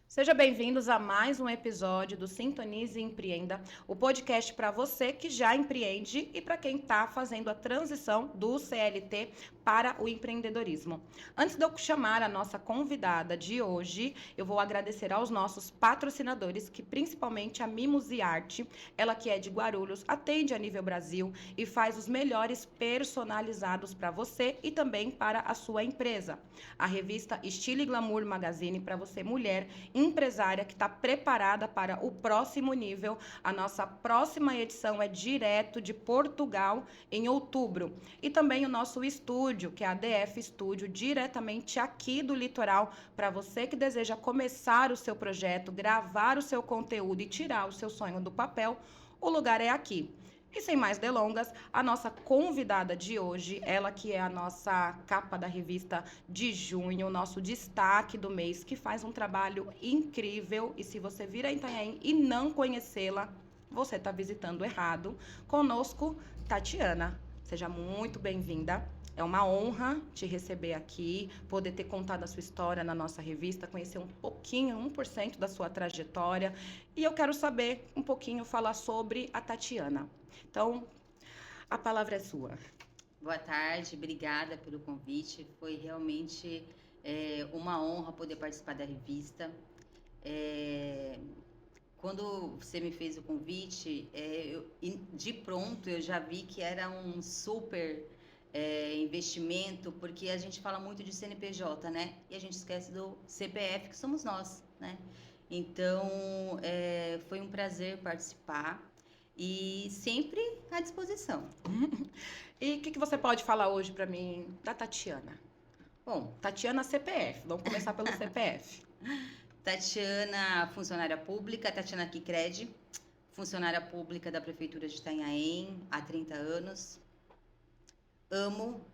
Seja bem-vindos a mais um episódio do Sintonize e Empreenda, o podcast para você que já empreende e para quem está fazendo a transição do CLT para o empreendedorismo. Antes de eu chamar a nossa convidada de hoje, eu vou agradecer aos nossos patrocinadores, que principalmente a Mimos e Arte, ela que é de Guarulhos, atende a nível Brasil e faz os melhores personalizados para você e também para a sua empresa. A revista Estilo e Glamour Magazine para você mulher empresária que está preparada para o próximo nível. A nossa próxima edição é direto de Portugal, em outubro. E também o nosso estúdio, que é a DF Estúdio, diretamente aqui do litoral, para você que deseja começar o seu projeto, gravar o seu conteúdo e tirar o seu sonho do papel, o lugar é aqui. E sem mais delongas, a nossa convidada de hoje, ela que é a nossa capa da revista de junho, nosso destaque do mês, que faz um trabalho incrível. E se você vir a Itanhaém e não conhecê-la, você está visitando errado. Conosco, Tatiana. Seja muito bem-vinda. É uma honra te receber aqui, poder ter contado a sua história na nossa revista, conhecer um pouquinho, 1% da sua trajetória. E eu quero saber um pouquinho, falar sobre a Tatiana. Então, a palavra é sua. Boa tarde, obrigada pelo convite. Foi realmente uma honra poder participar da revista. É, Quando você me fez o convite, de pronto eu já vi que era um super investimento, porque a gente fala muito de CNPJ, né? E a gente esquece do CPF, que somos nós, né? Então, foi um prazer participar e sempre à disposição. E o que você pode falar hoje para mim da Tatiana? Bom, Tatiana CPF. Vamos começar pelo CPF. Tatiana, funcionária pública, Tatiana Kikred, funcionária pública da Prefeitura de Itanhaém há 30 anos. Amo,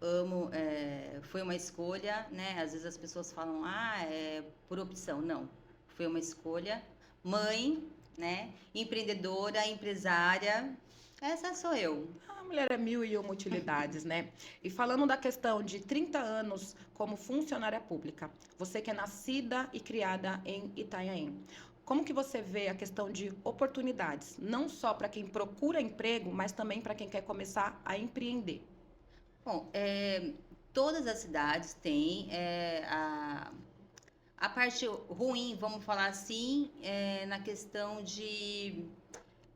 foi uma escolha, né? Às vezes as pessoas falam, é por opção. Não, foi uma escolha. Mãe, né? Empreendedora, empresária, essa sou eu. A mulher é mil e uma utilidades, né? E falando da questão de 30 anos como funcionária pública, você que é nascida e criada em Itanhaém, como que você vê a questão de oportunidades, não só para quem procura emprego, mas também para quem quer começar a empreender? Bom, todas as cidades têm a parte ruim, vamos falar assim, na questão de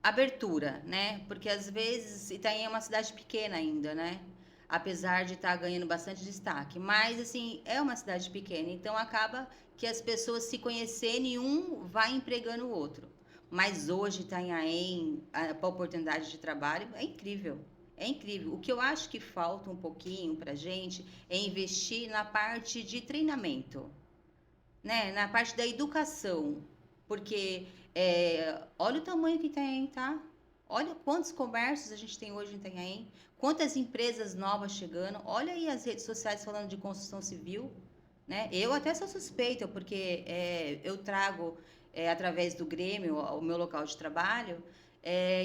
abertura, né? Porque às vezes Itaém é uma cidade pequena ainda, né? Apesar de estar ganhando bastante destaque. Mas, assim, é uma cidade pequena, então acaba que as pessoas se conhecerem e um vai empregando o outro. Mas hoje Itanhaém, a oportunidade de trabalho é incrível. É incrível. O que eu acho que falta um pouquinho para gente é investir na parte de treinamento, né? Na parte da educação, porque olha o tamanho que tem, tá? Olha quantos comércios a gente tem hoje em Itanhaém, quantas empresas novas chegando. Olha aí as redes sociais falando de construção civil, né? Eu até sou suspeita, porque eu trago, através do Grêmio, o meu local de trabalho,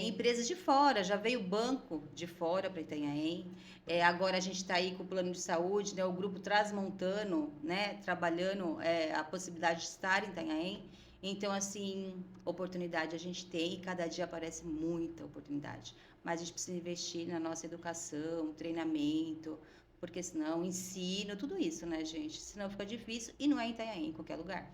empresas de fora. Já veio banco de fora para Itanhaém. Agora a gente está aí com o plano de saúde, né? O grupo Transmontano, né? Trabalhando a possibilidade de estar em Itanhaém. Então, assim, oportunidade a gente tem e cada dia aparece muita oportunidade. Mas a gente precisa investir na nossa educação, treinamento, porque senão, ensino, tudo isso, né, gente? Senão fica difícil e não é em Itanhaém, em qualquer lugar.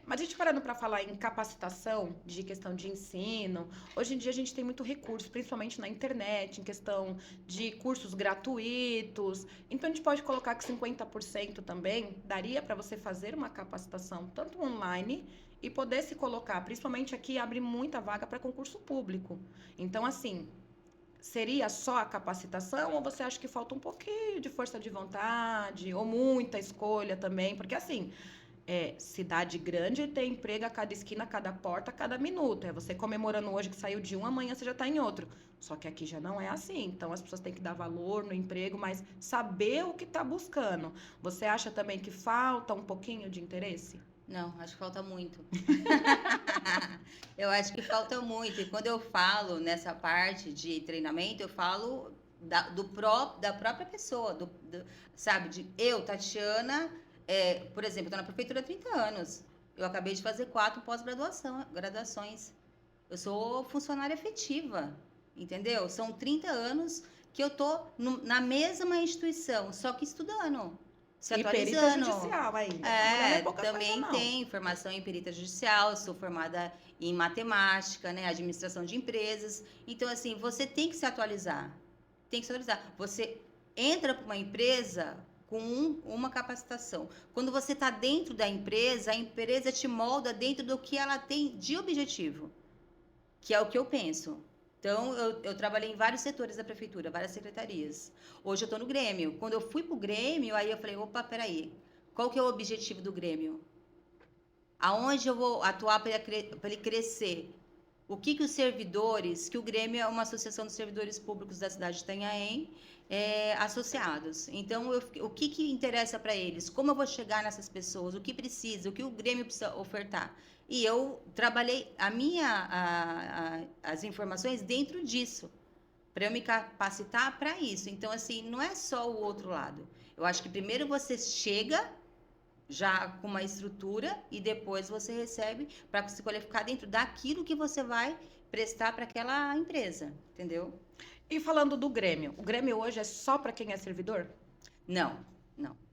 Mas a gente parando para falar em capacitação, de questão de ensino, hoje em dia a gente tem muito recurso, principalmente na internet, em questão de cursos gratuitos. Então a gente pode colocar que 50% também daria para você fazer uma capacitação tanto online e poder se colocar, principalmente aqui abre muita vaga para concurso público. Então assim, seria só a capacitação ou você acha que falta um pouquinho de força de vontade ou muita escolha também? Porque assim, cidade grande tem emprego a cada esquina, a cada porta, a cada minuto. É você comemorando hoje que saiu de um, amanhã você já está em outro. Só que aqui já não é assim. Então as pessoas têm que dar valor no emprego, mas saber o que está buscando. Você acha também que falta um pouquinho de interesse? Não, acho que falta muito. Eu acho que falta muito. E quando eu falo nessa parte de treinamento, eu falo da própria pessoa, sabe? De eu, Tatiana, por exemplo, estou na prefeitura há 30 anos. Eu acabei de fazer 4 graduações. Eu sou funcionária efetiva, entendeu? São 30 anos que eu tô na mesma instituição, só que estudando, se E perita atualizando. judicial ainda. A mulher não é pouca Também coisa, não. tem formação em perita judicial, sou formada em matemática, né, administração de empresas. Então, assim, você tem que se atualizar. Tem que se atualizar. Você entra para uma empresa com uma capacitação. Quando você está dentro da empresa, a empresa te molda dentro do que ela tem de objetivo, que é o que eu penso. Então, eu trabalhei em vários setores da prefeitura, várias secretarias. Hoje eu estou no Grêmio. Quando eu fui para o Grêmio, aí eu falei, opa, peraí, qual que é o objetivo do Grêmio? Aonde eu vou atuar para ele crescer? O que os servidores, que o Grêmio é uma associação dos servidores públicos da cidade de Itanhaém, associados. Então, o que interessa para eles? Como eu vou chegar nessas pessoas? O que precisa? O que o Grêmio precisa ofertar? E eu trabalhei as informações dentro disso, para eu me capacitar para isso. Então, assim, não é só o outro lado. Eu acho que primeiro você chega já com uma estrutura e depois você recebe para se qualificar dentro daquilo que você vai prestar para aquela empresa, entendeu? E falando do Grêmio, o Grêmio hoje é só para quem é servidor? Não.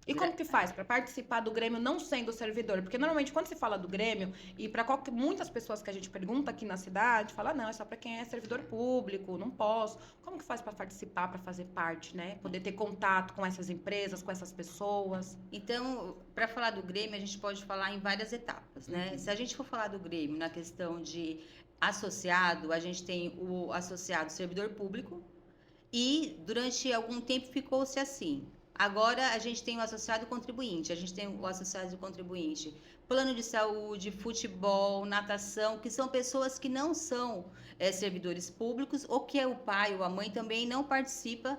E como que faz para participar do Grêmio não sendo servidor? Porque normalmente quando se fala do Grêmio, e para muitas pessoas que a gente pergunta aqui na cidade, fala, não, é só para quem é servidor público, não posso. Como que faz para participar, para fazer parte, né? Poder ter contato com essas empresas, com essas pessoas? Então, para falar do Grêmio, a gente pode falar em várias etapas, né? Uhum. Se a gente for falar do Grêmio na questão de associado, a gente tem o associado servidor público e durante algum tempo ficou-se assim. Agora a gente tem o associado contribuinte, a gente tem o associado contribuinte, plano de saúde, futebol, natação, que são pessoas que não são servidores públicos ou que o pai ou a mãe também não participa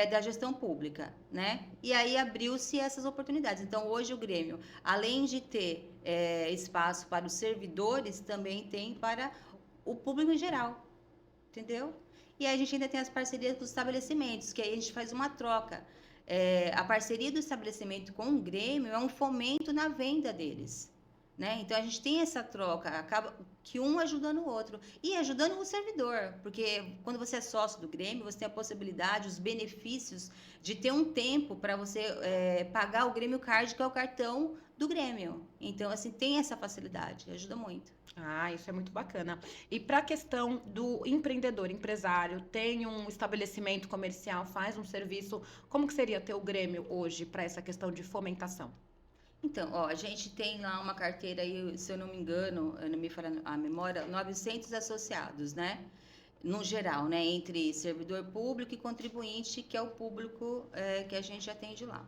da gestão pública, né? E aí abriu-se essas oportunidades. Então hoje o Grêmio, além de ter espaço para os servidores, também tem para o público em geral, entendeu? E aí a gente ainda tem as parcerias com os estabelecimentos, que aí a gente faz uma troca. A parceria do estabelecimento com o Grêmio é um fomento na venda deles, né? Então a gente tem essa troca, acaba que um ajudando o outro e ajudando o servidor, porque quando você é sócio do Grêmio, você tem a possibilidade, os benefícios de ter um tempo para você pagar o Grêmio Card, que é o cartão do Grêmio. Então, assim, tem essa facilidade, ajuda muito. Ah, isso é muito bacana. E para a questão do empreendedor, empresário, tem um estabelecimento comercial, faz um serviço, como que seria ter o Grêmio hoje para essa questão de fomentação? Então, ó, a gente tem lá uma carteira aí, se eu não me engano, não me falha a memória, 900 associados, né? No geral, né? Entre servidor público e contribuinte, que é o público que a gente atende lá.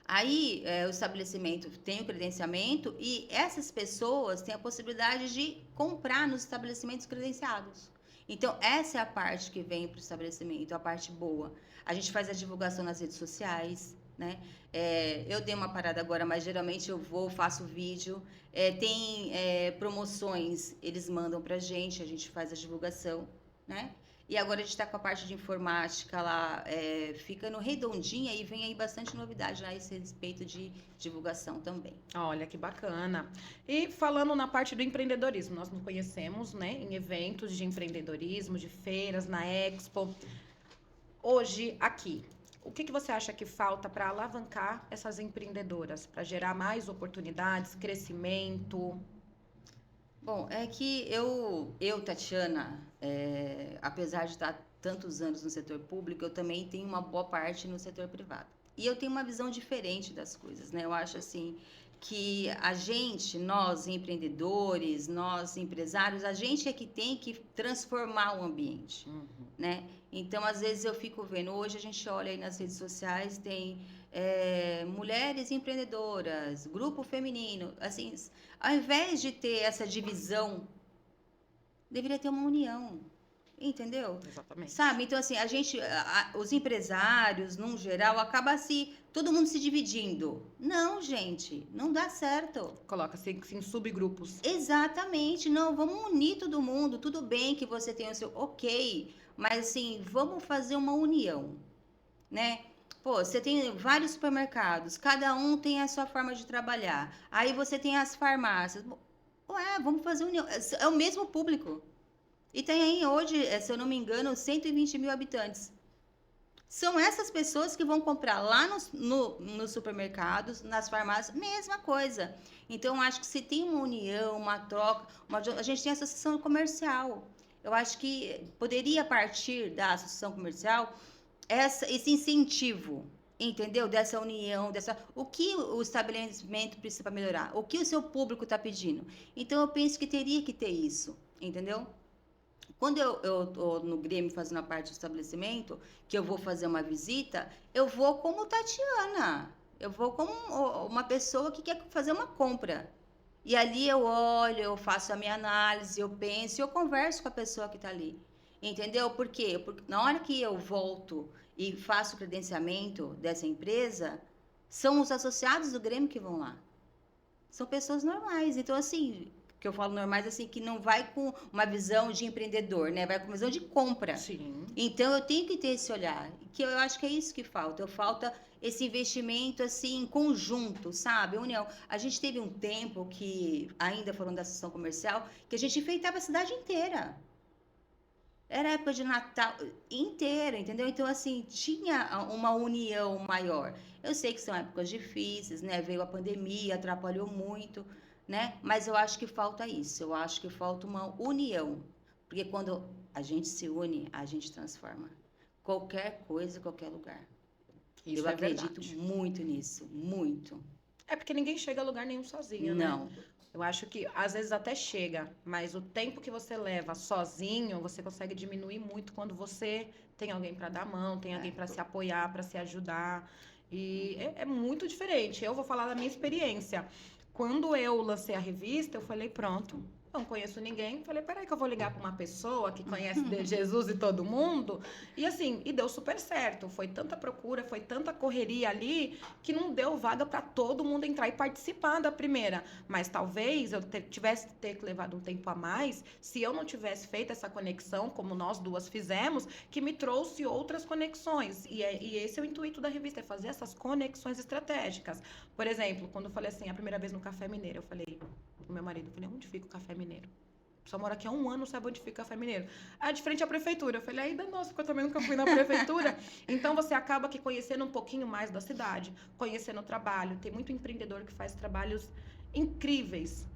Aí, o estabelecimento tem o credenciamento e essas pessoas têm a possibilidade de comprar nos estabelecimentos credenciados. Então, essa é a parte que vem para o estabelecimento, a parte boa. A gente faz a divulgação nas redes sociais, né? Eu dei uma parada agora, mas geralmente eu vou, faço vídeo. Tem promoções, eles mandam para a gente faz a divulgação, né? E agora a gente está com a parte de informática lá, fica no Redondinha e vem aí bastante novidade lá a esse respeito de divulgação também. Olha que bacana. E falando na parte do empreendedorismo, nós nos conhecemos, né, em eventos de empreendedorismo, de feiras, na Expo. Hoje, aqui, o que você acha que falta para alavancar essas empreendedoras, para gerar mais oportunidades, crescimento? Bom, é que Tatiana, apesar de estar tantos anos no setor público, eu também tenho uma boa parte no setor privado. E eu tenho uma visão diferente das coisas, né? Eu acho assim que nós empreendedores, nós empresários, a gente é que tem que transformar o ambiente, né? Então, às vezes eu fico vendo, hoje a gente olha aí nas redes sociais, tem mulheres empreendedoras, grupo feminino, assim, ao invés de ter essa divisão, deveria ter uma união, entendeu? Exatamente. Sabe? Então, assim, os empresários, num geral, todo mundo se dividindo. Não, gente, não dá certo. Coloca-se em subgrupos. Exatamente, não, vamos unir todo mundo, tudo bem que você tem o seu, ok, mas assim, vamos fazer uma união, né? Pô, você tem vários supermercados, cada um tem a sua forma de trabalhar. Aí você tem as farmácias. Ué, vamos fazer união. É o mesmo público. E tem aí hoje, se eu não me engano, 120 mil habitantes. São essas pessoas que vão comprar lá nos supermercados, nas farmácias, mesma coisa. Então, eu acho que se tem uma união, uma troca, a gente tem a associação comercial. Eu acho que poderia partir da associação comercial esse incentivo, entendeu? Dessa união, o que o estabelecimento precisa para melhorar, o que o seu público está pedindo. Então, eu penso que teria que ter isso, entendeu? Quando eu tô no Grêmio fazendo a parte do estabelecimento, que eu vou fazer uma visita, eu vou como Tatiana. Eu vou como uma pessoa que quer fazer uma compra. E ali eu olho, eu faço a minha análise, eu penso, eu converso com a pessoa que está ali. Entendeu? Por quê? Porque na hora que eu volto e faço o credenciamento dessa empresa, são os associados do Grêmio que vão lá. São pessoas normais. Então, assim, que eu falo normais, assim, que não vai com uma visão de empreendedor, né? Vai com uma visão de compra. Sim. Então, eu tenho que ter esse olhar. Que eu acho que é isso que falta. Falta esse investimento, assim, em conjunto, sabe? União. A gente teve um tempo que, ainda falando da associação comercial, que a gente enfeitava a cidade inteira. Era época de Natal inteira, entendeu? Então, assim, tinha uma união maior. Eu sei que são épocas difíceis, né? Veio a pandemia, atrapalhou muito, né? Mas eu acho que falta isso. Eu acho que falta uma união. Porque quando a gente se une, a gente transforma. Qualquer coisa, qualquer lugar. Isso Eu é acredito verdade. muito nisso, muito. É porque ninguém chega a lugar nenhum sozinho, né? Não. Eu acho que às vezes até chega, mas o tempo que você leva sozinho, você consegue diminuir muito quando você tem alguém para dar a mão, tem alguém para se apoiar, para se ajudar. E é muito diferente. Eu vou falar da minha experiência. Quando eu lancei a revista, eu falei, pronto, não conheço ninguém. Falei, peraí que eu vou ligar para uma pessoa que conhece de Jesus e todo mundo. E assim, e deu super certo. Foi tanta procura, foi tanta correria ali, que não deu vaga para todo mundo entrar e participar da primeira. Mas talvez eu tivesse que ter levado um tempo a mais, se eu não tivesse feito essa conexão, como nós duas fizemos, que me trouxe outras conexões. E esse é o intuito da revista, é fazer essas conexões estratégicas. Por exemplo, quando eu falei assim, a primeira vez no Café Mineiro, eu falei pro meu marido, eu falei, onde fica o Café Mineiro? Só mora aqui há 1 ano, sabe onde fica o Café Mineiro? Ah, de frente à prefeitura. Eu falei, aí nossa, porque eu também nunca fui na prefeitura. Então, você acaba aqui conhecendo um pouquinho mais da cidade, conhecendo o trabalho. Tem muito empreendedor que faz trabalhos incríveis,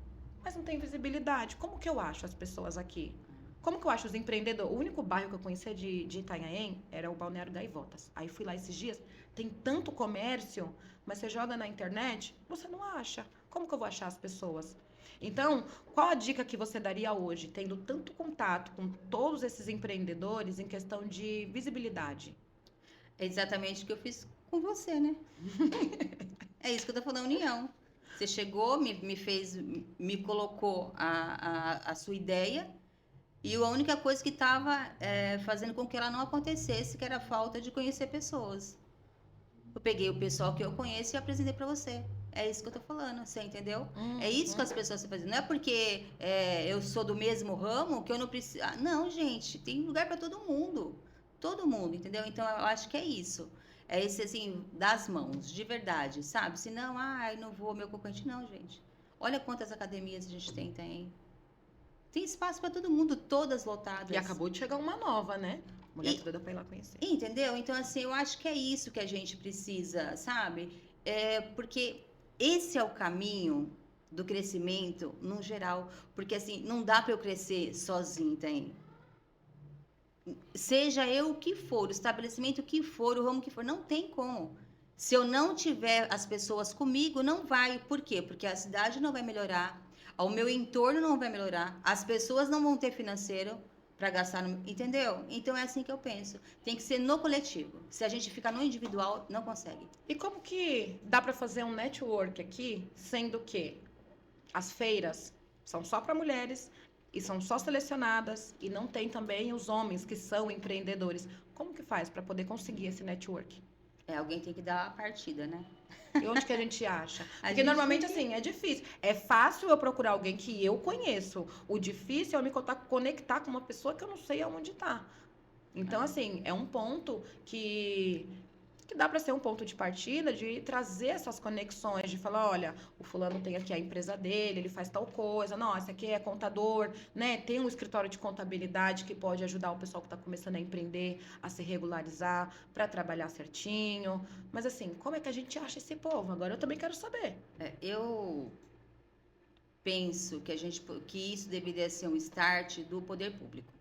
mas não tem visibilidade. Como que eu acho as pessoas aqui? Como que eu acho os empreendedores? O único bairro que eu conhecia de Itanhaém era o Balneário Gaivotas. Aí fui lá esses dias, tem tanto comércio, mas você joga na internet, você não acha. Como que eu vou achar as pessoas? Então, qual a dica que você daria hoje, tendo tanto contato com todos esses empreendedores em questão de visibilidade? É exatamente o que eu fiz com você, né? É isso que eu tô falando, união. Você chegou, me fez, me colocou a sua ideia, e a única coisa que estava fazendo com que ela não acontecesse, que era a falta de conhecer pessoas. Eu peguei o pessoal que eu conheço e apresentei para você. É isso que eu tô falando, você entendeu? É isso que as pessoas estão fazendo. Não é porque eu sou do mesmo ramo que eu não preciso. Ah, não, gente, tem lugar para todo mundo. Todo mundo, entendeu? Então eu acho que é isso. É esse assim, das mãos, de verdade, sabe? Se não, ai, não vou, meu concorrente. Não, gente. Olha quantas academias a gente tem. Tem espaço para todo mundo, todas lotadas. E acabou de chegar uma nova, né? Mulher toda pra ir lá conhecer. Entendeu? Então, assim, eu acho que é isso que a gente precisa, sabe? Porque esse é o caminho do crescimento no geral. Porque, assim, não dá para eu crescer sozinho, tem? Seja eu o que for, o estabelecimento que for, o ramo que for, não tem como. Se eu não tiver as pessoas comigo, não vai. Por quê? Porque a cidade não vai melhorar, o meu entorno não vai melhorar, as pessoas não vão ter financeiro para gastar, entendeu? Então é assim que eu penso. Tem que ser no coletivo. Se a gente ficar no individual, não consegue. E como que dá para fazer um network aqui, sendo que as feiras são só para mulheres e são só selecionadas e não tem também os homens que são empreendedores? Como que faz para poder conseguir esse network? Alguém tem que dar a partida, né? E onde que a gente acha? A Porque gente normalmente, tem que- assim, é difícil. É fácil eu procurar alguém que eu conheço. O difícil é eu me conectar com uma pessoa que eu não sei aonde tá. Então, assim, é um ponto que que dá para ser um ponto de partida de trazer essas conexões, de falar, olha, o fulano tem aqui a empresa dele, ele faz tal coisa, não, esse aqui é contador, né? Tem um escritório de contabilidade que pode ajudar o pessoal que está começando a empreender a se regularizar para trabalhar certinho. Mas assim, como é que a gente acha esse povo? Agora eu também quero saber. Eu penso que isso deveria ser um start do poder público.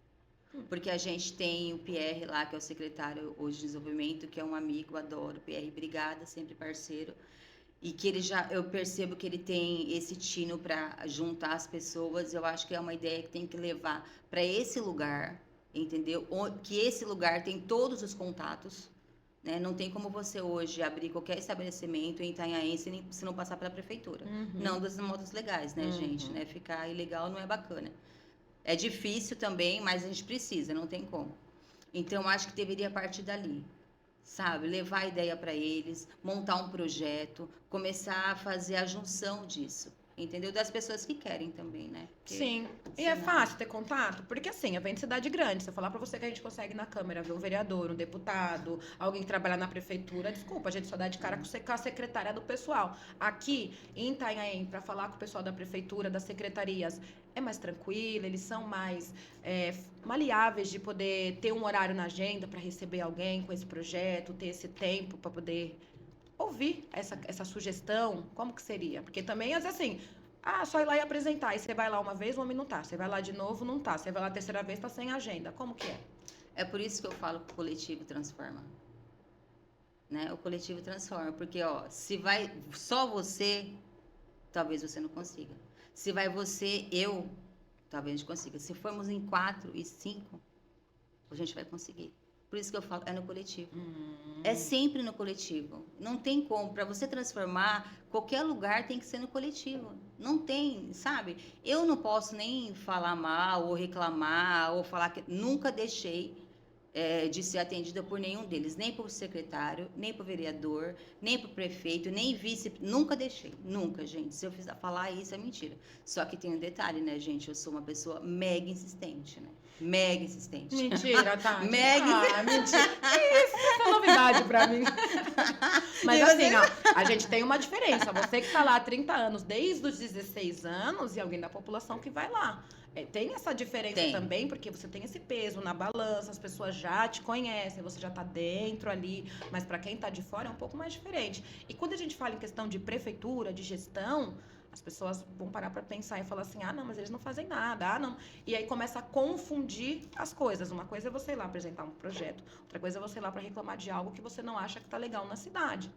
Porque a gente tem o Pierre lá, que é o secretário hoje de desenvolvimento, que é um amigo, adoro. Pierre, obrigada, sempre parceiro. E que eu percebo que ele tem esse tino para juntar as pessoas. Eu acho que é uma ideia que tem que levar para esse lugar, entendeu? Que esse lugar tem todos os contatos, né? Não tem como você hoje abrir qualquer estabelecimento em Itanhaém se não passar pela prefeitura. Não dos modos legais, né, gente? Né? Ficar ilegal não é bacana. É difícil também, mas a gente precisa, não tem como. Então, acho que deveria partir dali, sabe? Levar a ideia para eles, montar um projeto, começar a fazer a junção disso, entendeu? Das pessoas que querem também, né? Porque, sim. E é fácil ter contato? Porque assim, eu venho de cidade grande. Se eu falar pra você que a gente consegue na Câmara ver um vereador, um deputado, alguém que trabalha na prefeitura, desculpa, a gente só dá de cara com a secretária do pessoal. Aqui em Itanhaém, pra falar com o pessoal da prefeitura, das secretarias, é mais tranquilo, eles são mais maleáveis de poder ter um horário na agenda para receber alguém com esse projeto, ter esse tempo para poder ouvir essa sugestão, como que seria? Porque também, às vezes, assim, só ir lá e apresentar. Aí você vai lá uma vez, o homem não tá. Você vai lá de novo, não tá. Você vai lá a terceira vez, tá sem agenda. Como que é? É por isso que eu falo que o coletivo transforma. Né? O coletivo transforma. Porque, se vai só você, talvez você não consiga. Se vai você, eu, talvez a gente consiga. Se formos em 4 e 5, a gente vai conseguir. Por isso que eu falo, é no coletivo. É sempre no coletivo. Não tem como. Para você transformar, qualquer lugar tem que ser no coletivo. Não tem, sabe? Eu não posso nem falar mal ou reclamar ou falar que nunca deixei de ser atendida por nenhum deles, nem por secretário, nem por vereador, nem por prefeito, nem vice, nunca deixei, nunca, gente. Se eu falar isso é mentira. Só que tem um detalhe, né, gente? Eu sou uma pessoa mega insistente, né? Mega insistente. Mentira, tá? Mega mentira. Isso é novidade pra mim. Mas assim, ó, a gente tem uma diferença. Você que tá lá há 30 anos, desde os 16 anos, e alguém da população que vai lá. Tem essa diferença também, porque você tem esse peso na balança, as pessoas já te conhecem, você já tá dentro ali, mas para quem tá de fora é um pouco mais diferente. E quando a gente fala em questão de prefeitura, de gestão, as pessoas vão parar para pensar e falar assim, não, mas eles não fazem nada, não. E aí começa a confundir as coisas. Uma coisa é você ir lá apresentar um projeto, outra coisa é você ir lá para reclamar de algo que você não acha que tá legal na cidade.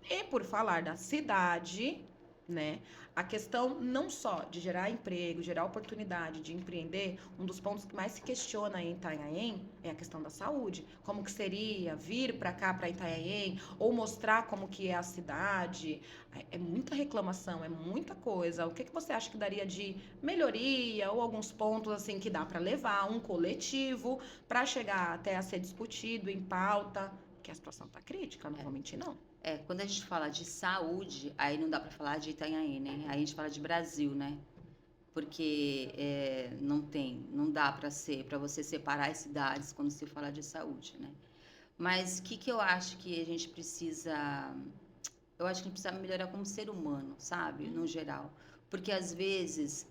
E por falar da cidade, né? A questão não só de gerar emprego, gerar oportunidade de empreender, um dos pontos que mais se questiona em Itanhaém é a questão da saúde. Como que seria vir para cá, para Itanhaém, ou mostrar como que é a cidade. É muita reclamação, é muita coisa. O que você acha que daria de melhoria ou alguns pontos assim que dá para levar um coletivo para chegar até a ser discutido em pauta? Porque a situação está crítica, não vou mentir, não. Quando a gente fala de saúde, aí não dá para falar de Itanhaém, né? Aí a gente fala de Brasil, né? Porque não dá para você separar as cidades quando se fala de saúde, né? Mas o que eu acho que a gente precisa... Eu acho que a gente precisa melhorar como ser humano, sabe? No geral. Porque às vezes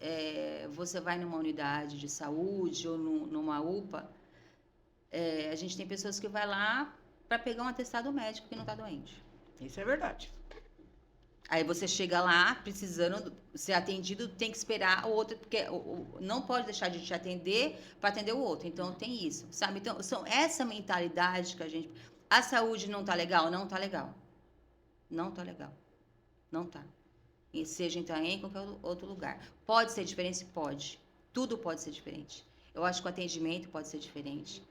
você vai numa unidade de saúde ou numa UPA, a gente tem pessoas que vai lá para pegar um atestado médico que não está doente. Isso é verdade. Aí você chega lá, precisando ser atendido, tem que esperar o outro, porque não pode deixar de te atender para atender o outro. Então, tem isso, sabe? Então, são essa mentalidade que a gente... A saúde não tá legal? Não tá legal. Não tá legal. Não tá. E seja em Itanhaém, em qualquer outro lugar. Pode ser diferente? Pode. Tudo pode ser diferente. Eu acho que o atendimento pode ser diferente.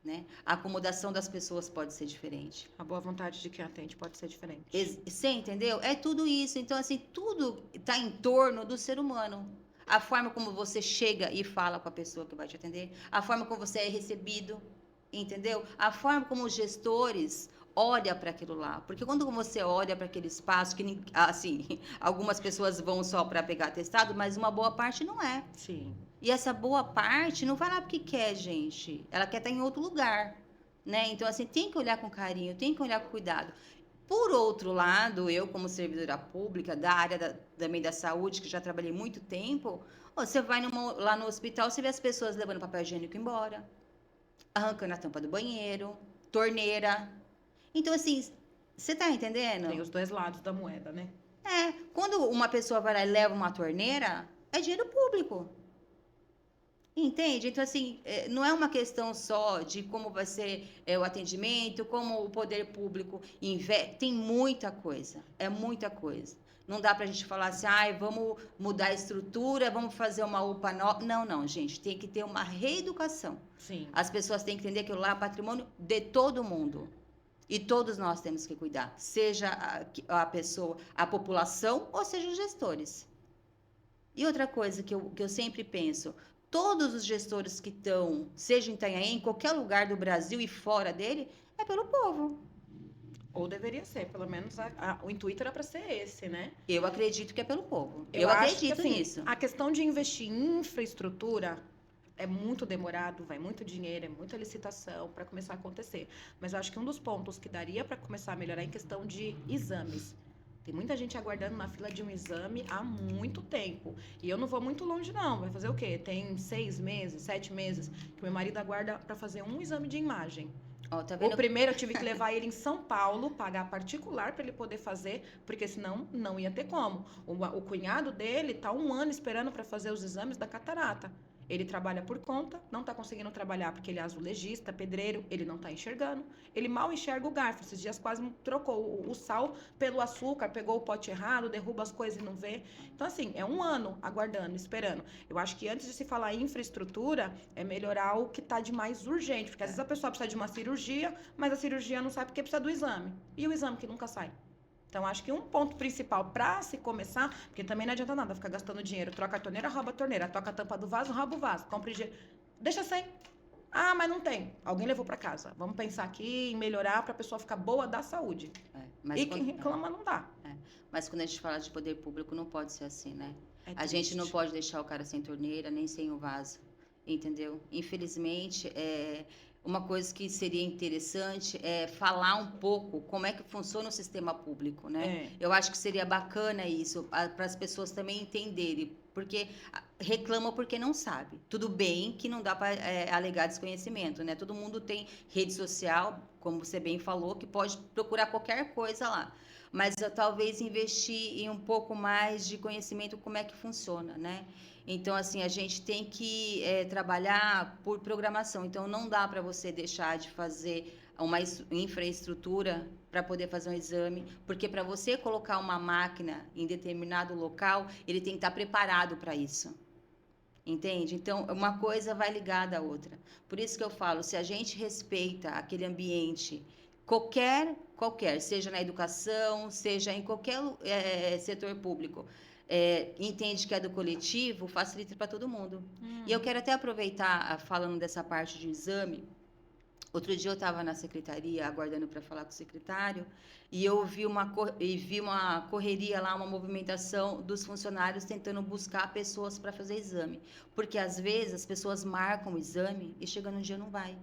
Né? A acomodação das pessoas pode ser diferente. A boa vontade de quem atende pode ser diferente. Você entendeu? É tudo isso. Então, assim, tudo está em torno do ser humano. A forma como você chega e fala com a pessoa que vai te atender, a forma como você é recebido, entendeu? A forma como os gestores olham para aquilo lá. Porque quando você olha para aquele espaço, que assim, algumas pessoas vão só para pegar atestado, mas uma boa parte não é. Sim. E essa boa parte não vai lá porque quer, gente. Ela quer estar em outro lugar. né? Então, assim, tem que olhar com carinho, tem que olhar com cuidado. Por outro lado, eu, como servidora pública da área também da saúde, que já trabalhei muito tempo, você vai lá no hospital, você vê as pessoas levando papel higiênico embora, arrancando a tampa do banheiro, torneira. Então, assim, você tá entendendo? Tem os dois lados da moeda, né? Quando uma pessoa vai lá e leva uma torneira, é dinheiro público. Entende? Então, assim, não é uma questão só de como vai ser o atendimento, como o poder público investe. Tem muita coisa, é muita coisa. Não dá para a gente falar assim, vamos mudar a estrutura, vamos fazer uma UPA nova. Não, não, gente, tem que ter uma reeducação. Sim. As pessoas têm que entender que lá é patrimônio de todo mundo. E todos nós temos que cuidar, seja a pessoa, a população, ou seja os gestores. E outra coisa que eu sempre penso, todos os gestores que estão, seja em Itanhaém, em qualquer lugar do Brasil e fora dele, é pelo povo. Ou deveria ser, pelo menos o intuito era para ser esse, né? Eu acredito que é pelo povo. Eu acho que, acredito assim, nisso. A questão de investir em infraestrutura é muito demorado, vai muito dinheiro, é muita licitação para começar a acontecer. Mas eu acho que um dos pontos que daria para começar a melhorar é em questão de exames. Tem muita gente aguardando na fila de um exame há muito tempo. E eu não vou muito longe, não. Vai fazer o quê? Tem 6 meses, 7 meses que meu marido aguarda para fazer um exame de imagem. Tá vendo? O primeiro eu tive que levar ele em São Paulo, pagar particular para ele poder fazer, porque senão não ia ter como. O cunhado dele tá 1 ano esperando para fazer os exames da catarata. Ele trabalha por conta, não está conseguindo trabalhar porque ele é azulejista, pedreiro, ele não está enxergando. Ele mal enxerga o garfo. Esses dias quase trocou o sal pelo açúcar, pegou o pote errado, derruba as coisas e não vê. Então, assim, é 1 ano aguardando, esperando. Eu acho que antes de se falar em infraestrutura, é melhorar o que está de mais urgente. Porque às vezes a pessoa precisa de uma cirurgia, mas a cirurgia não sai porque precisa do exame. E o exame que nunca sai. Então, acho que um ponto principal para se começar, porque também não adianta nada ficar gastando dinheiro, troca a torneira, rouba a torneira, troca a tampa do vaso, rouba o vaso, compra higiene. Deixa sem. Mas não tem. Alguém levou para casa. Vamos pensar aqui em melhorar para a pessoa ficar boa da saúde. Quem reclama não dá. Mas quando a gente fala de poder público, não pode ser assim, né? A gente não pode deixar o cara sem torneira, nem sem o vaso. Entendeu? Infelizmente, uma coisa que seria interessante é falar um pouco como é que funciona o sistema público, né? Eu acho que seria bacana isso, para as pessoas também entenderem, porque reclama porque não sabe. Tudo bem que não dá para alegar desconhecimento, né? Todo mundo tem rede social, como você bem falou, que pode procurar qualquer coisa lá. Mas talvez investir em um pouco mais de conhecimento como é que funciona, né? Então, assim, a gente tem que trabalhar por programação. Então, não dá para você deixar de fazer uma infraestrutura para poder fazer um exame, porque para você colocar uma máquina em determinado local, ele tem que estar preparado para isso. Entende? Então, uma coisa vai ligada à outra. Por isso que eu falo, se a gente respeita aquele ambiente, qualquer, seja na educação, seja em qualquer setor público, entende que é do coletivo, facilita para todo mundo. E eu quero até aproveitar, falando dessa parte de exame, outro dia eu estava na secretaria, aguardando para falar com o secretário, e eu vi uma correria lá, uma movimentação dos funcionários tentando buscar pessoas para fazer exame. Porque, às vezes, as pessoas marcam o exame e chega no dia não vai.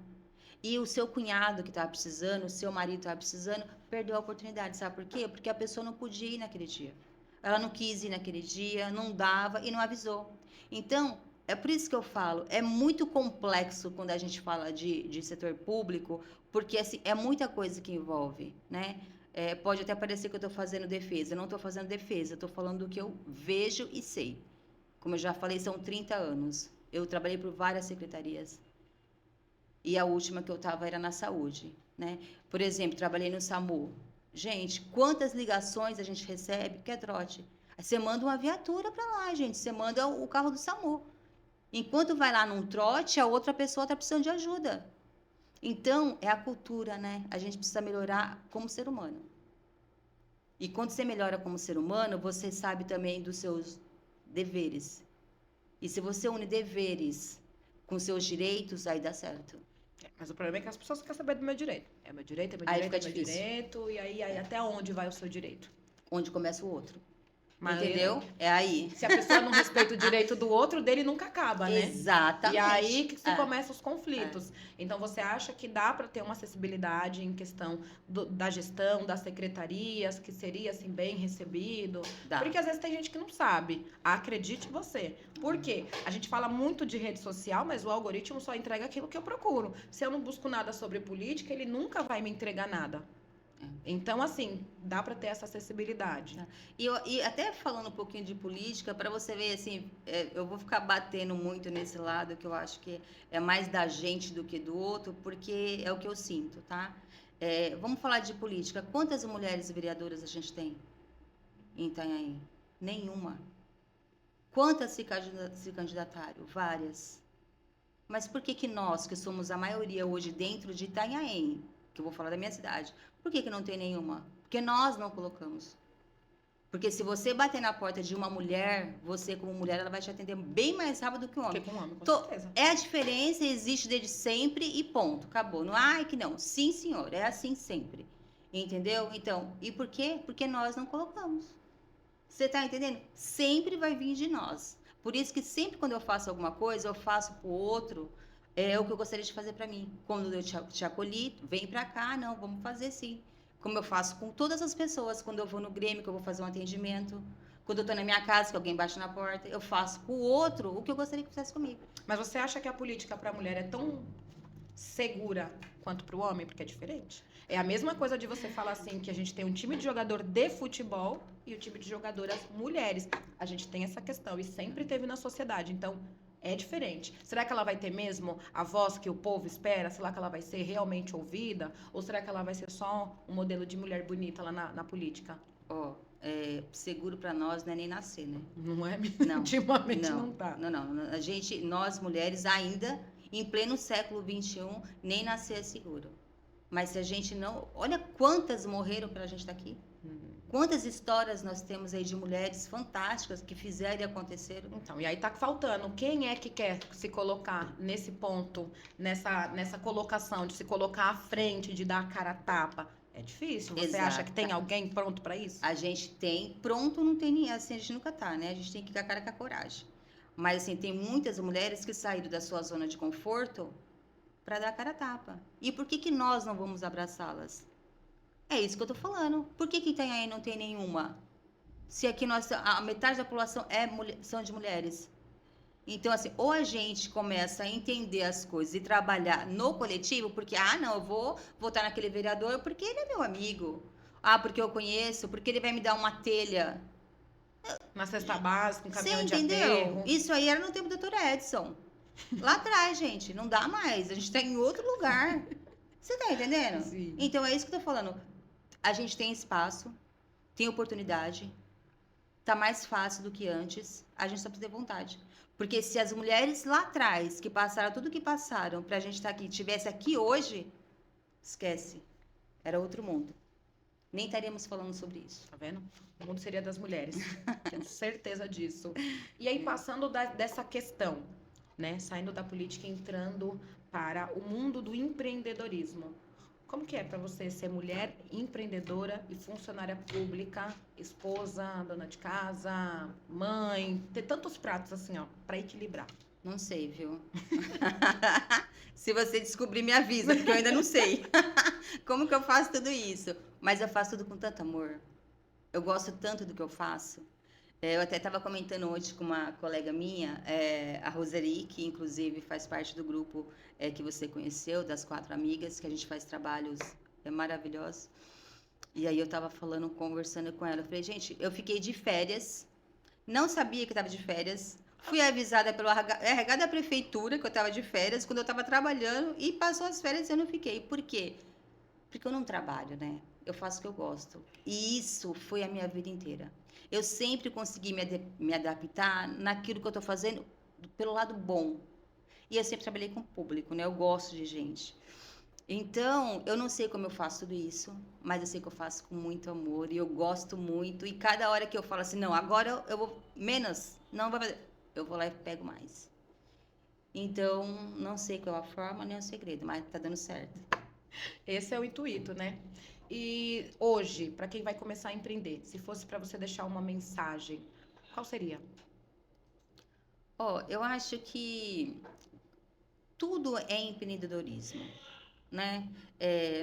E o seu cunhado que estava precisando, o seu marido estava precisando, perdeu a oportunidade. Sabe por quê? Porque a pessoa não podia ir naquele dia. Ela não quis ir naquele dia, não dava e não avisou. Então, é por isso que eu falo, é muito complexo quando a gente fala de setor público, porque assim, é muita coisa que envolve, né? Pode até parecer que eu estou fazendo defesa. Eu não estou fazendo defesa, estou falando do que eu vejo e sei. Como eu já falei, são 30 anos. Eu trabalhei por várias secretarias. E a última que eu estava era na saúde, né? Por exemplo, trabalhei no SAMU. Gente, quantas ligações a gente recebe que é trote? Você manda uma viatura para lá, gente. Você manda o carro do SAMU. Enquanto vai lá num trote, a outra pessoa está precisando de ajuda. Então, é a cultura, né? A gente precisa melhorar como ser humano. E quando você melhora como ser humano, você sabe também dos seus deveres. E se você une deveres com seus direitos, aí dá certo. Mas o problema é que as pessoas querem saber do meu direito. É meu direito, é meu Aí direito, fica é meu difícil. direito. E aí até onde vai o seu direito? Onde começa o outro. Mas Entendeu? É aí. se a pessoa não respeita o direito do outro, dele nunca acaba, né? Exatamente. E aí que se É. começam os conflitos. Então, você acha que dá para ter uma acessibilidade em questão da gestão, das secretarias, que seria, assim, bem recebido? Dá. Porque às vezes tem gente que não sabe. Acredite você. Por quê? A gente fala muito de rede social, mas o algoritmo só entrega aquilo que eu procuro. Se eu não busco nada sobre política, ele nunca vai me entregar nada. Então, assim, dá para ter essa acessibilidade. E até falando um pouquinho de política, para você ver, assim, eu vou ficar batendo muito nesse lado, que eu acho que é mais da gente do que do outro, porque é o que eu sinto, tá? Vamos falar de política. Quantas mulheres vereadoras a gente tem em Itanhaém? Nenhuma. Quantas se candidataram? Várias. Mas por que que nós, que somos a maioria hoje dentro de Itanhaém, que eu vou falar da minha cidade, por que que não tem nenhuma? Porque nós não colocamos. Porque se você bater na porta de uma mulher, você como mulher, ela vai te atender bem mais rápido que um homem. Porque com homem, com certeza. É a diferença, existe desde sempre e ponto, acabou. Não, ai que não. Sim, senhor, é assim sempre. Entendeu? Então, e por quê? Porque nós não colocamos. Você tá entendendo? Sempre vai vir de nós. Por isso que sempre quando eu faço alguma coisa, eu faço pro outro o que eu gostaria de fazer para mim. Quando eu te acolhi, vem para cá, não, vamos fazer sim. Como eu faço com todas as pessoas, quando eu vou no Grêmio, que eu vou fazer um atendimento, quando eu tô na minha casa, que alguém bate na porta, eu faço pro outro o que eu gostaria que fizesse comigo. Mas você acha que a política para a mulher é tão segura quanto para o homem? Porque é diferente. É a mesma coisa de você falar assim, que a gente tem um time de jogador de futebol e o time de jogadoras mulheres. A gente tem essa questão e sempre teve na sociedade. Então, é diferente. Será que ela vai ter mesmo a voz que o povo espera? Será que ela vai ser realmente ouvida? Ou será que ela vai ser só um modelo de mulher bonita lá na política? Seguro para nós não é nem nascer, né? Não é? Não. Ultimamente não tá. Não. Nós mulheres ainda, em pleno século XXI, nem nascer é seguro. Mas se a gente não... Olha quantas morreram para a gente estar aqui. Quantas histórias nós temos aí de mulheres fantásticas que fizeram e aconteceram. Então, e aí tá faltando. Quem é que quer se colocar nesse ponto, nessa colocação, de se colocar à frente, de dar a cara a tapa? É difícil. Você Exato. acha que tem alguém pronto para isso? A gente tem, pronto não tem ninguém, assim, a gente nunca tá, né? A gente tem que ir com a cara com a coragem. Mas, assim, tem muitas mulheres que saíram da sua zona de conforto para dar a cara a tapa. E por que que nós não vamos abraçá-las? É isso que eu tô falando. Por que que Itanhaém não tem nenhuma? Se aqui a metade da população são de mulheres. Então, assim, ou a gente começa a entender as coisas e trabalhar no coletivo, porque, não, eu vou votar naquele vereador porque ele é meu amigo. Porque eu conheço, porque ele vai me dar uma telha. Na cesta básica, um caminhão Você de entendeu? aterro. Isso aí era no tempo do Dr. Edson. Lá atrás, gente, não dá mais. A gente tá em outro lugar. Você tá entendendo? Sim. Então, é isso que eu tô falando. A gente tem espaço, tem oportunidade, tá mais fácil do que antes, a gente só precisa ter vontade. Porque se as mulheres lá atrás, que passaram tudo que passaram pra gente estar aqui, tivesse aqui hoje, esquece, era outro mundo. Nem estaríamos falando sobre isso. Tá vendo? O mundo seria das mulheres. Tenho certeza disso. E aí, passando dessa questão, né? Saindo da política e entrando para o mundo do empreendedorismo. Como que é para você ser mulher empreendedora e funcionária pública, esposa, dona de casa, mãe, ter tantos pratos assim, ó, para equilibrar? Não sei, viu? Se você descobrir, me avisa, porque eu ainda não sei. Como que eu faço tudo isso? Mas eu faço tudo com tanto amor. Eu gosto tanto do que eu faço. Eu até estava comentando hoje com uma colega minha, a Roseli, que inclusive faz parte do grupo que você conheceu, das 4 amigas, que a gente faz trabalhos maravilhosos. E aí eu estava conversando com ela. Eu falei, gente, eu fiquei de férias, não sabia que estava de férias. Fui avisada pelo RH da prefeitura que eu estava de férias, quando eu estava trabalhando, e passou as férias e eu não fiquei. Por quê? Porque eu não trabalho, né? Eu faço o que eu gosto. E isso foi a minha vida inteira. Eu sempre consegui me adaptar naquilo que eu estou fazendo pelo lado bom. E eu sempre trabalhei com público, né? Eu gosto de gente. Então, eu não sei como eu faço tudo isso, mas eu sei que eu faço com muito amor e eu gosto muito. E cada hora que eu falo assim, não, agora eu vou menos, não vai fazer, eu vou lá e pego mais. Então, não sei qual é a forma nem o segredo, mas tá dando certo. Esse é o intuito, né? E hoje, para quem vai começar a empreender, se fosse para você deixar uma mensagem, qual seria? Ó, eu acho que tudo é empreendedorismo, né?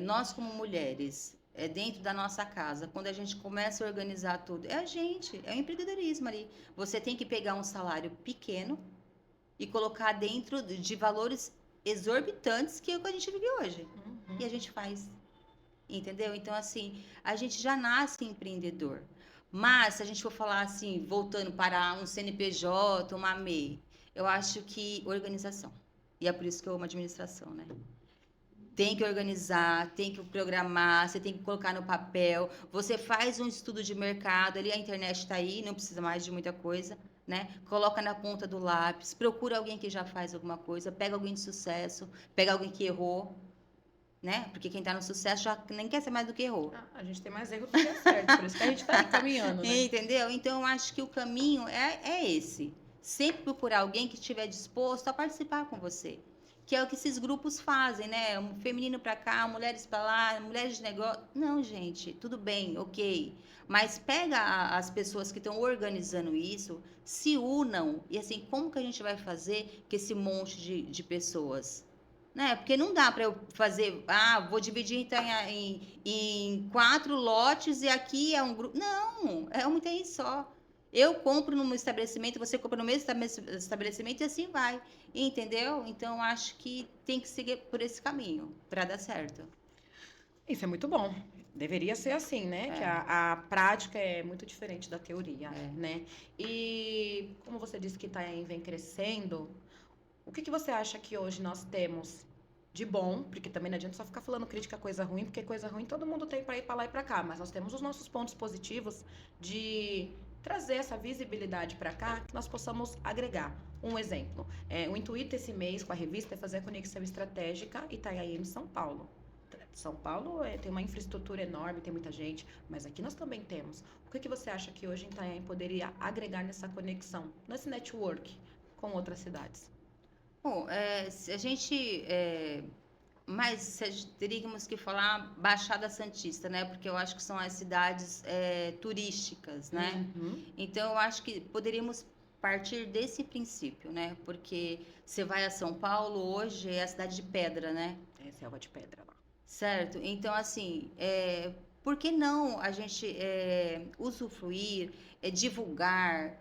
Nós como mulheres, dentro da nossa casa, quando a gente começa a organizar tudo, é a gente, é o empreendedorismo ali. Você tem que pegar um salário pequeno e colocar dentro de valores exorbitantes que é o que a gente vive hoje. E Uhum. a gente faz, entendeu? Então, assim, a gente já nasce empreendedor. Mas, se a gente for falar assim, voltando para um CNPJ, uma MEI, eu acho que organização. E é por isso que eu amo administração, né? Tem que organizar, tem que programar, você tem que colocar no papel. Você faz um estudo de mercado, ali a internet está aí, não precisa mais de muita coisa, né? Coloca na ponta do lápis, procura alguém que já faz alguma coisa, pega alguém de sucesso, pega alguém que errou, né? Porque quem está no sucesso já nem quer ser mais do que errou. Ah, a gente tem mais erro do que acerto, por isso que a gente está aí caminhando, né? Entendeu? Então, eu acho que o caminho é esse. Sempre procurar alguém que estiver disposto a participar com você. Que é o que esses grupos fazem, né? Um feminino para cá, mulheres para lá, mulheres de negócio. Não, gente, tudo bem, ok. Mas pega as pessoas que estão organizando isso, se unam. E assim, como que a gente vai fazer com esse monte de pessoas? Né? Porque não dá para eu fazer, vou dividir em 4 lotes e aqui é um grupo. Não, é um item só. Eu compro num estabelecimento, você compra no mesmo estabelecimento e assim vai. Entendeu? Então, acho que tem que seguir por esse caminho para dar certo. Isso é muito bom. Deveria ser assim, né? Que É, a prática é muito diferente da teoria, é. né? E como você disse que Itaém vem crescendo, o que que você acha que hoje nós temos de bom? Porque também não adianta só ficar falando crítica coisa ruim, porque coisa ruim todo mundo tem para ir para lá e para cá, mas nós temos os nossos pontos positivos de trazer essa visibilidade para cá, que nós possamos agregar. Um exemplo, o intuito esse mês com a revista é fazer a conexão estratégica Itanhaém São Paulo. São Paulo tem uma infraestrutura enorme, tem muita gente, mas aqui nós também temos. O que que você acha que hoje Itanhaém poderia agregar nessa conexão, nesse network com outras cidades? Bom, se a gente. Mas teríamos que falar Baixada Santista, né? Porque eu acho que são as cidades turísticas, né? Uhum. Então, eu acho que poderíamos partir desse princípio, né? Porque você vai a São Paulo, hoje é a cidade de pedra, né? É selva de pedra lá. Certo? Então, assim, por que não a gente usufruir, divulgar,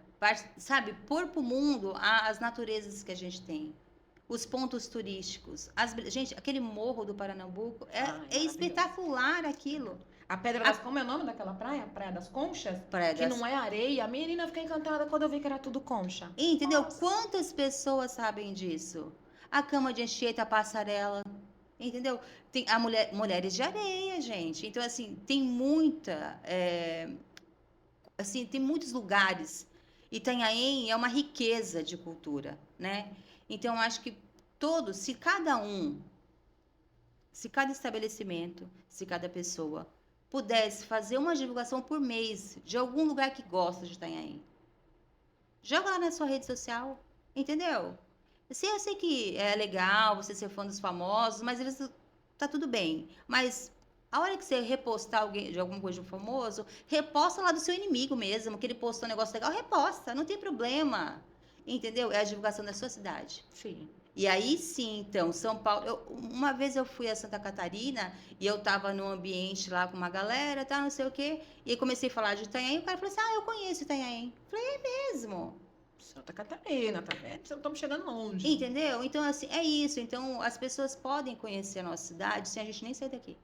sabe, pôr para o mundo as naturezas que a gente tem? Os pontos turísticos. Gente, aquele morro do Paranambuco Ai, é maravilhoso. espetacular aquilo. A Pedra A das... Como é o nome daquela praia? Praia das Conchas? Praia Que das... não é areia. A menina fica encantada quando eu vi que era tudo concha. Entendeu? Nossa. Quantas pessoas sabem disso? A cama de Anchieta, a passarela, entendeu? Tem mulheres de areia, gente. Então, assim, tem assim, tem muitos lugares. Itanhaém é uma riqueza de cultura, né? Então, acho que todos, se cada estabelecimento, se cada pessoa pudesse fazer uma divulgação por mês de algum lugar que gosta de Itanhaém, joga lá na sua rede social, entendeu? Assim, eu sei que é legal você ser fã dos famosos, mas eles tá tudo bem. Mas a hora que você repostar alguém de alguma coisa de um famoso, reposta lá do seu inimigo mesmo, que ele postou um negócio legal, reposta, não tem problema. Entendeu? É a divulgação da sua cidade. Sim. E aí sim, então, São Paulo. Uma vez eu fui a Santa Catarina e eu tava num ambiente lá com uma galera, tá, não sei o quê. E aí comecei a falar de Itanhaém, o cara falou assim: eu conheço Itanhaém. Falei, é mesmo? Santa Catarina, tá vendo? Estamos chegando longe. Entendeu? Então, assim, é isso. Então, as pessoas podem conhecer a nossa cidade sem a gente nem sair daqui.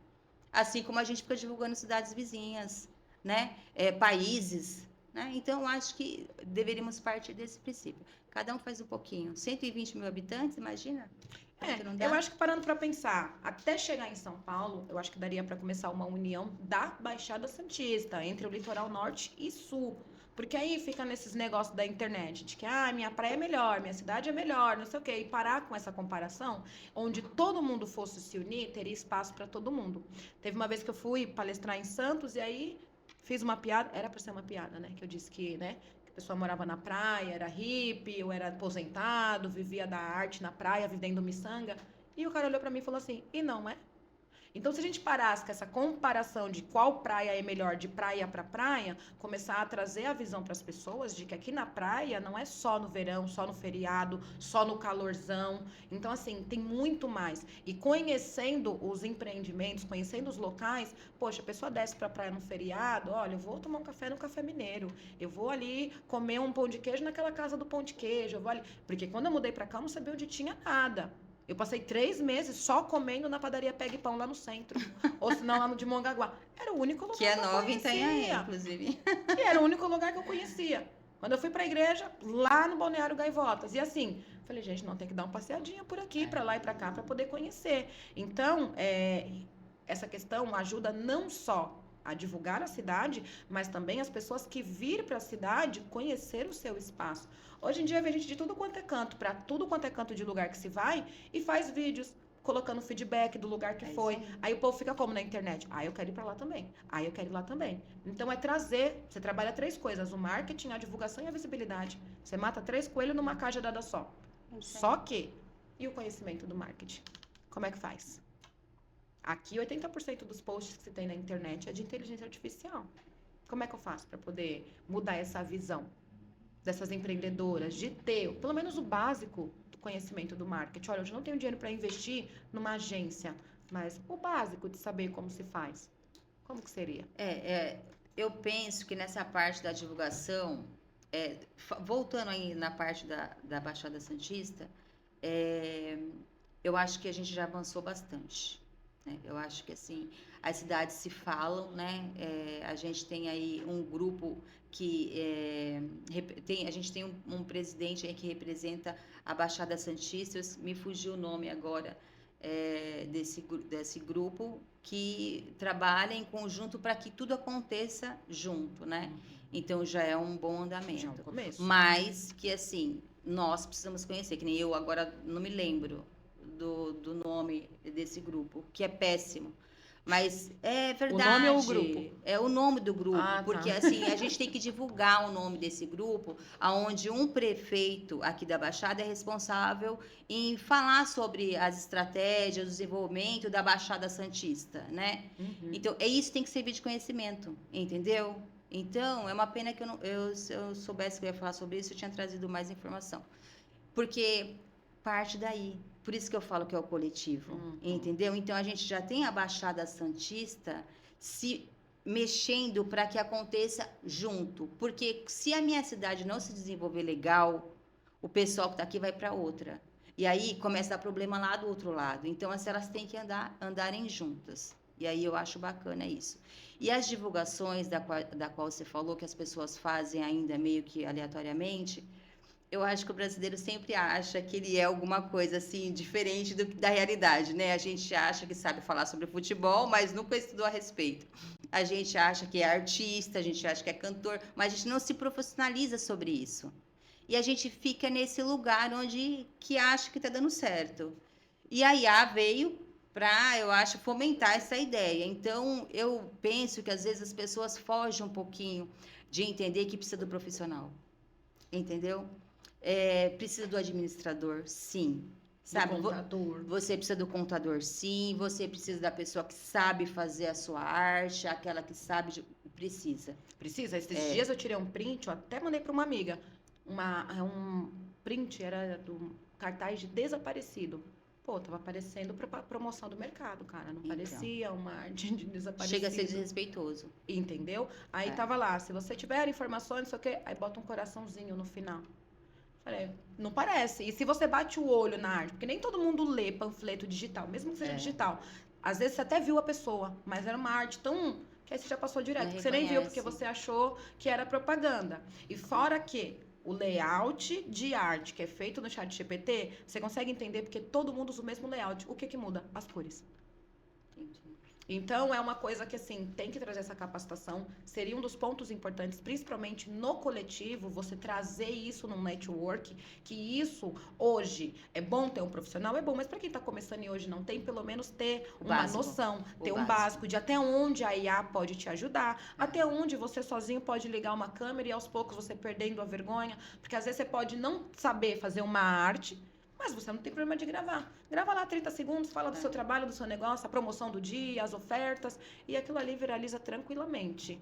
Assim como a gente fica divulgando cidades vizinhas, né? Países, né? Então, eu acho que deveríamos partir desse princípio. Cada um faz um pouquinho. 120 mil habitantes, imagina? Quanto não Eu dá? acho que parando para pensar, até chegar em São Paulo, eu acho que daria para começar uma união da Baixada Santista entre o litoral norte e sul. Porque aí fica nesses negócios da internet, de que minha praia é melhor, minha cidade é melhor, não sei o quê, e parar com essa comparação, onde todo mundo fosse se unir, teria espaço para todo mundo. Teve uma vez que eu fui palestrar em Santos e aí fiz uma piada, era para ser uma piada, né? Que eu disse que, né, que a pessoa morava na praia, era hippie, eu era aposentado, vivia da arte na praia, vivendo miçanga. E o cara olhou para mim e falou assim: "E não é?" Então, se a gente parasse com essa comparação de qual praia é melhor de praia para praia, começar a trazer a visão para as pessoas de que aqui na praia não é só no verão, só no feriado, só no calorzão. Então, assim, tem muito mais. E conhecendo os empreendimentos, conhecendo os locais, poxa, a pessoa desce para a praia no feriado, olha, eu vou tomar um café no Café Mineiro, eu vou ali comer um pão de queijo naquela casa do pão de queijo, eu vou ali... Porque quando eu mudei para cá, eu não sabia onde tinha nada. Eu passei 3 meses só comendo na padaria Pegue Pão lá no centro. Ou se não, lá no de Mongaguá. Era o único lugar Que é que eu nova em Itanhaém, conhecia. inclusive. E era o único lugar que eu conhecia. Quando eu fui pra igreja, lá no Balneário Gaivotas. E assim, falei, gente, não, tem que dar uma passeadinha por aqui, pra lá e pra cá, pra poder conhecer. Então, essa questão ajuda não só a divulgar a cidade, mas também as pessoas que vir para a cidade conhecer o seu espaço. Hoje em dia vem gente de tudo quanto é canto, para tudo quanto é canto de lugar que se vai e faz vídeos colocando feedback do lugar que foi. Aí o povo fica como na internet? Ah, eu quero ir para lá também. Ah, eu quero ir lá também. Então é trazer, você trabalha 3 coisas, o marketing, a divulgação e a visibilidade. Você mata 3 coelhos numa cajadada só. Só que, e o conhecimento do marketing? Como é que faz? Aqui, 80% dos posts que se tem na internet é de inteligência artificial. Como é que eu faço para poder mudar essa visão dessas empreendedoras, de ter pelo menos o básico do conhecimento do marketing? Olha, eu não tenho dinheiro para investir numa agência, mas o básico de saber como se faz. Como que seria? Eu penso que nessa parte da divulgação, voltando aí na parte da Baixada Santista, eu acho que a gente já avançou bastante. Eu acho que assim, as cidades se falam, né? A gente tem aí um grupo que a gente tem um presidente aí que representa a Baixada Santista, me fugiu o nome agora desse grupo, que trabalha em conjunto para que tudo aconteça junto, né? Então já é um bom andamento. Já é um começo. Mas que assim, nós precisamos conhecer, que nem eu agora não me lembro do nome desse grupo, que é péssimo. Mas é verdade. O nome ou o grupo? É o nome do grupo, porque tá. assim, a gente tem que divulgar o nome desse grupo, onde um prefeito aqui da Baixada é responsável em falar sobre as estratégias, o desenvolvimento da Baixada Santista, né? Então, isso tem que servir de conhecimento, entendeu? Então, é uma pena que se eu soubesse que eu ia falar sobre isso, eu tinha trazido mais informação. Porque parte daí. Por isso que eu falo que é o coletivo, entendeu? Então, a gente já tem a Baixada Santista se mexendo para que aconteça junto. Porque se a minha cidade não se desenvolver legal, o pessoal que está aqui vai para outra. E aí começa a dar problema lá do outro lado. Então, assim, elas têm que andarem juntas. E aí eu acho bacana isso. E as divulgações da qual você falou, que as pessoas fazem ainda meio que aleatoriamente... Eu acho que o brasileiro sempre acha que ele é alguma coisa assim diferente da realidade, né? A gente acha que sabe falar sobre futebol, mas nunca estudou a respeito. A gente acha que é artista, a gente acha que é cantor, mas a gente não se profissionaliza sobre isso. E a gente fica nesse lugar que acha que está dando certo. E a IA veio para, eu acho, fomentar essa ideia. Então, eu penso que às vezes as pessoas fogem um pouquinho de entender que precisa do profissional. Entendeu? Precisa do administrador, sim. Sabe? Do contador. Você precisa do contador, sim. Você precisa da pessoa que sabe fazer a sua arte, aquela que sabe. Precisa. Precisa. Esses dias eu tirei um print, eu até mandei para uma amiga. Um print era do cartaz de desaparecido. Pô, tava aparecendo pra promoção do mercado, cara. Não parecia uma arte de desaparecido. Chega a ser desrespeitoso. Entendeu? Aí tava lá, se você tiver informações, não sei o quê, aí bota um coraçãozinho no final. Falei, não parece. E se você bate o olho na arte, porque nem todo mundo lê panfleto digital, mesmo que seja digital. Às vezes você até viu a pessoa, mas era uma arte tão... que aí você já passou direto, porque você nem viu, porque você achou que era propaganda. E fora que o layout de arte que é feito no ChatGPT, você consegue entender porque todo mundo usa o mesmo layout. O que muda? As cores. Entendi. Então, é uma coisa que, assim, tem que trazer essa capacitação. Seria um dos pontos importantes, principalmente no coletivo, você trazer isso num network, que isso, hoje, é bom ter um profissional, é bom, mas para quem está começando e hoje não tem, pelo menos ter uma noção, ter um básico de até onde a IA pode te ajudar, até onde você sozinho pode ligar uma câmera e aos poucos você perdendo a vergonha, porque às vezes você pode não saber fazer uma arte, Mas você não tem problema de gravar. Grava lá 30 segundos, fala do seu trabalho, do seu negócio, a promoção do dia, as ofertas, e aquilo ali viraliza tranquilamente.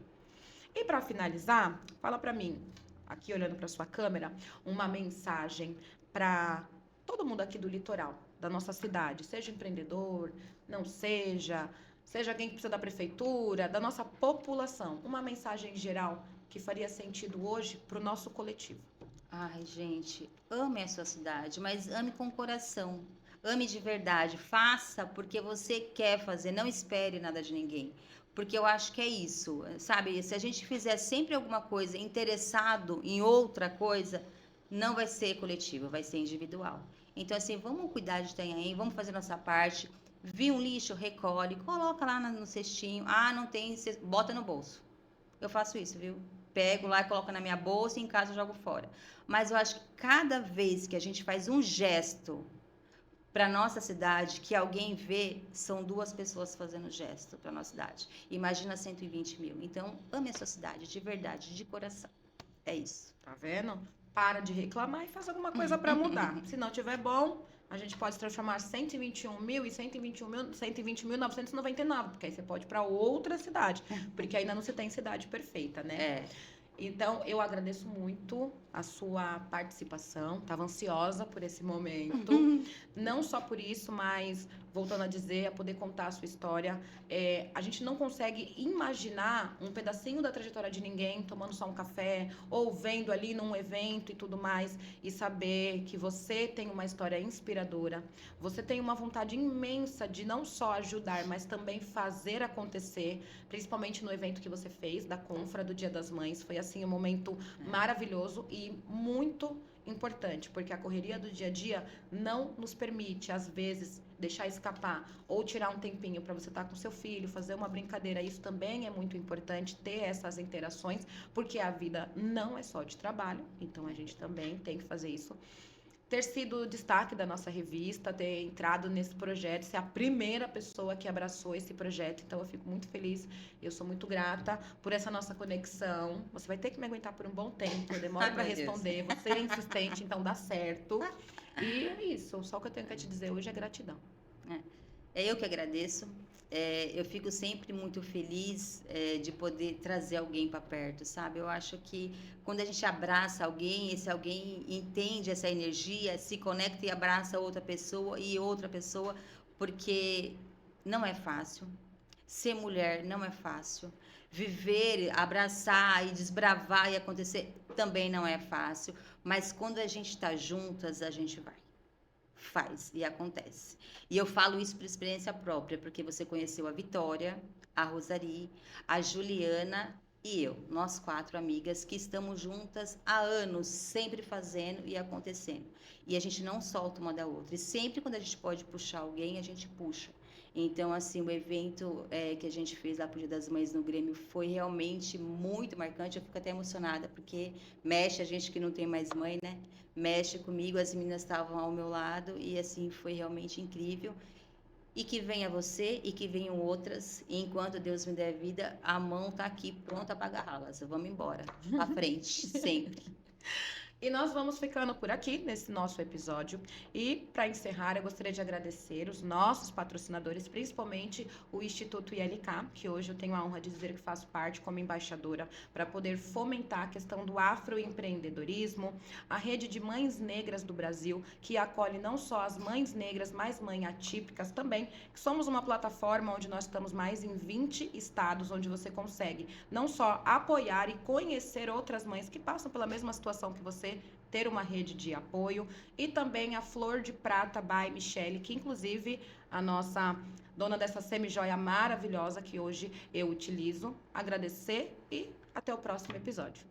E para finalizar, fala para mim, aqui olhando para sua câmera, uma mensagem para todo mundo aqui do litoral, da nossa cidade, seja empreendedor, não seja, seja alguém que precisa da prefeitura, da nossa população, uma mensagem geral que faria sentido hoje para o nosso coletivo. Ai, gente, ame a sua cidade, mas ame com o coração. Ame de verdade. Faça porque você quer fazer. Não espere nada de ninguém. Porque eu acho que é isso, sabe? Se a gente fizer sempre alguma coisa interessado em outra coisa, não vai ser coletivo, vai ser individual. Então, assim, vamos cuidar de Itanhaém, vamos fazer nossa parte. Viu um lixo, recolhe, coloca lá no cestinho. Ah, não tem, bota no bolso. Eu faço isso, viu? Pego lá e coloco na minha bolsa e em casa eu jogo fora. Mas eu acho que cada vez que a gente faz um gesto para nossa cidade, que alguém vê, são 2 pessoas fazendo gesto para nossa cidade. Imagina 120 mil. Então, ame a sua cidade, de verdade, de coração. É isso. Tá vendo? Para de reclamar e faz alguma coisa para mudar. Se não tiver bom, a gente pode transformar 121 mil e 120.999, porque aí você pode ir para outra cidade, porque ainda não se tem cidade perfeita, né? É. Então, eu agradeço muito a sua participação. Estava ansiosa por esse momento. Não só por isso, mas, voltando a dizer, a poder contar a sua história. A gente não consegue imaginar um pedacinho da trajetória de ninguém tomando só um café ou vendo ali num evento e tudo mais e saber que você tem uma história inspiradora. Você tem uma vontade imensa de não só ajudar, mas também fazer acontecer, principalmente no evento que você fez, da Confra do Dia das Mães. Foi assim um momento maravilhoso e muito importante, porque a correria do dia a dia não nos permite, às vezes, deixar escapar ou tirar um tempinho para você estar com seu filho, fazer uma brincadeira. Isso também é muito importante, ter essas interações, porque a vida não é só de trabalho, então a gente também tem que fazer isso. Ter sido destaque da nossa revista, ter entrado nesse projeto, ser a primeira pessoa que abraçou esse projeto. Então, eu fico muito feliz, eu sou muito grata por essa nossa conexão. Você vai ter que me aguentar por um bom tempo, eu demoro para responder, você é insistente, então dá certo. E é isso, só o que eu tenho que te dizer hoje é gratidão. É eu que agradeço. Eu fico sempre muito feliz de poder trazer alguém para perto, sabe? Eu acho que quando a gente abraça alguém, esse alguém entende essa energia, se conecta e abraça outra pessoa, porque não é fácil. Ser mulher não é fácil. Viver, abraçar e desbravar e acontecer também não é fácil. Mas quando a gente está juntas, a gente vai. Faz e acontece. E eu falo isso por experiência própria, porque você conheceu a Vitória, a Rosari, a Juliana e eu, nós 4 amigas que estamos juntas há anos, sempre fazendo e acontecendo. E a gente não solta uma da outra. E sempre quando a gente pode puxar alguém, a gente puxa. Então, assim, o evento que a gente fez lá pro Dia das Mães no Grêmio foi realmente muito marcante. Eu fico até emocionada, porque mexe a gente que não tem mais mãe, né? Mexe comigo, as meninas estavam ao meu lado e, assim, foi realmente incrível. E que venha você e que venham outras. E enquanto Deus me der vida, a mão tá aqui pronta para agarrá-las. Vamos embora, à frente, sempre. E nós vamos ficando por aqui nesse nosso episódio. E, para encerrar, eu gostaria de agradecer os nossos patrocinadores, principalmente o Instituto ILK, que hoje eu tenho a honra de dizer que faço parte como embaixadora para poder fomentar a questão do afroempreendedorismo, a Rede de Mães Negras do Brasil, que acolhe não só as mães negras, mas mães atípicas também, que somos uma plataforma onde nós estamos mais em 20 estados, onde você consegue não só apoiar e conhecer outras mães que passam pela mesma situação que você, ter uma rede de apoio, e também a Flor de Prata by Michele, que inclusive a nossa dona dessa semi-joia maravilhosa que hoje eu utilizo. Agradecer e até o próximo episódio.